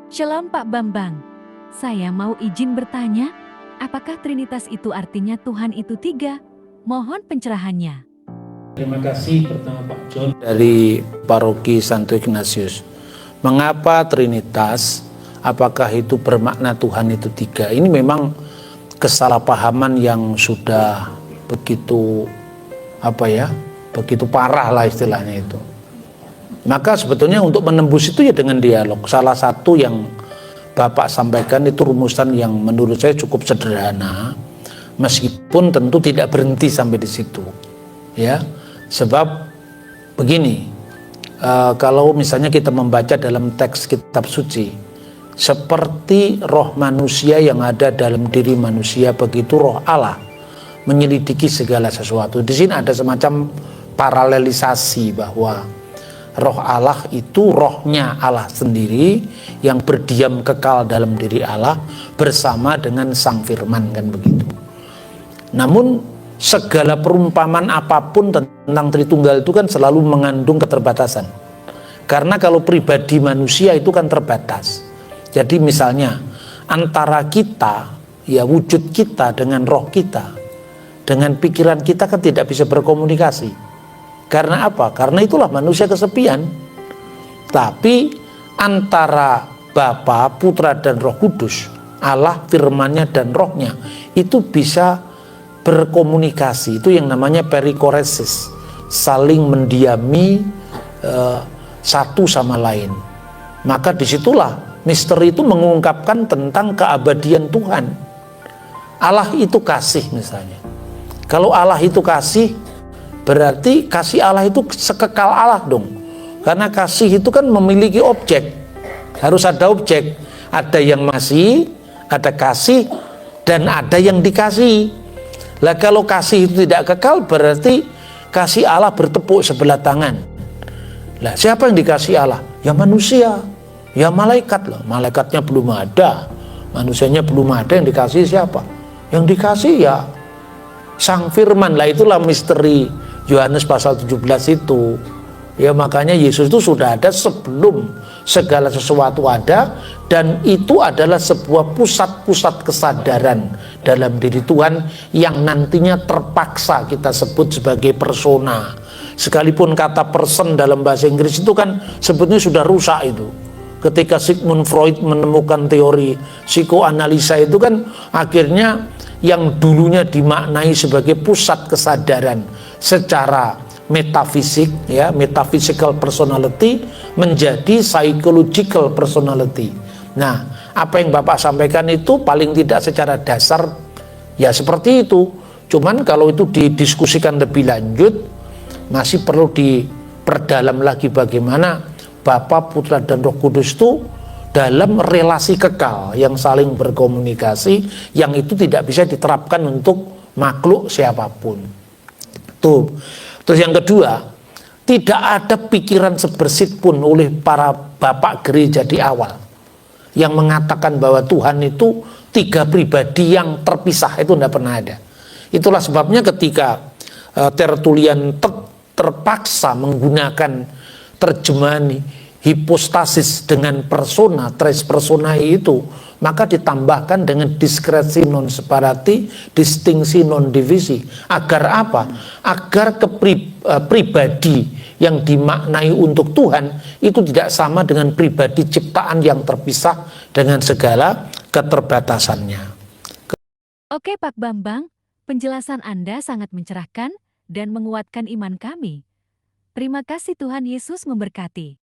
Shalom Pak Bambang, saya mau izin bertanya, apakah Trinitas itu artinya Tuhan itu tiga? Mohon pencerahannya. Terima kasih pertama Pak John dari Paroki Santo Ignatius. Mengapa Trinitas? Apakah itu bermakna Tuhan itu tiga? Ini memang kesalahpahaman yang sudah begitu begitu parah lah istilahnya itu. Maka sebetulnya untuk menembus itu ya dengan dialog. Salah satu yang Bapak sampaikan itu rumusan yang menurut saya cukup sederhana, meskipun tentu tidak berhenti sampai di situ, ya. Sebab begini, kalau misalnya kita membaca dalam teks kitab suci, seperti roh manusia yang ada dalam diri manusia, begitu roh Allah menyelidiki segala sesuatu. Di sini ada semacam paralelisasi bahwa roh Allah itu rohnya Allah sendiri yang berdiam kekal dalam diri Allah bersama dengan Sang Firman, kan begitu. Namun segala perumpamaan apapun tentang Tritunggal itu kan selalu mengandung keterbatasan. Karena kalau pribadi manusia itu kan terbatas. Jadi misalnya antara kita, ya wujud kita dengan roh kita, dengan pikiran kita kan tidak bisa berkomunikasi. Karena apa? Karena itulah manusia kesepian. Tapi antara Bapa, Putra dan Roh Kudus, Allah, firman-Nya dan rohnya itu bisa berkomunikasi. Itu yang namanya perikoresis, saling mendiami satu sama lain. Maka disitulah misteri itu mengungkapkan tentang keabadian Tuhan. Allah itu kasih misalnya. Kalau Allah itu kasih, berarti kasih Allah itu sekekal Allah dong. Karena kasih itu kan memiliki objek. Harus ada objek. Ada yang masih, ada kasih, dan ada yang dikasih. Lah kalau kasih itu tidak kekal, berarti kasih Allah bertepuk sebelah tangan. Lah siapa yang dikasih Allah? Ya manusia, ya malaikat loh. Malaikatnya belum ada, manusianya belum ada, yang dikasih siapa? Yang dikasih ya Sang Firman. Lah itulah misteri Yohanes pasal 17 itu. Ya makanya Yesus itu sudah ada sebelum segala sesuatu ada, dan itu adalah sebuah pusat-pusat kesadaran dalam diri Tuhan yang nantinya terpaksa kita sebut sebagai persona. Sekalipun kata person dalam bahasa Inggris itu kan sebetulnya sudah rusak itu. Ketika Sigmund Freud menemukan teori psikoanalisa itu kan akhirnya yang dulunya dimaknai sebagai pusat kesadaran secara metafisik, ya, metaphysical personality menjadi psychological personality. Nah, apa yang Bapak sampaikan itu paling tidak secara dasar ya seperti itu. Cuman kalau itu didiskusikan lebih lanjut, masih perlu diperdalam lagi bagaimana Bapa, Putra dan Roh Kudus itu dalam relasi kekal yang saling berkomunikasi, yang itu tidak bisa diterapkan untuk makhluk siapapun. Tuh. Terus yang kedua, tidak ada pikiran sebersit pun oleh para bapak gereja di awal yang mengatakan bahwa Tuhan itu tiga pribadi yang terpisah. Itu tidak pernah ada. Itulah sebabnya ketika Tertullian terpaksa menggunakan terjemahan hipostasis dengan persona, tres personae itu, maka ditambahkan dengan diskresi non separati, distingsi non divisi. Agar apa? Agar pribadi yang dimaknai untuk Tuhan itu tidak sama dengan pribadi ciptaan yang terpisah dengan segala keterbatasannya. Oke Pak Bambang, penjelasan Anda sangat mencerahkan dan menguatkan iman kami. Terima kasih, Tuhan Yesus memberkati.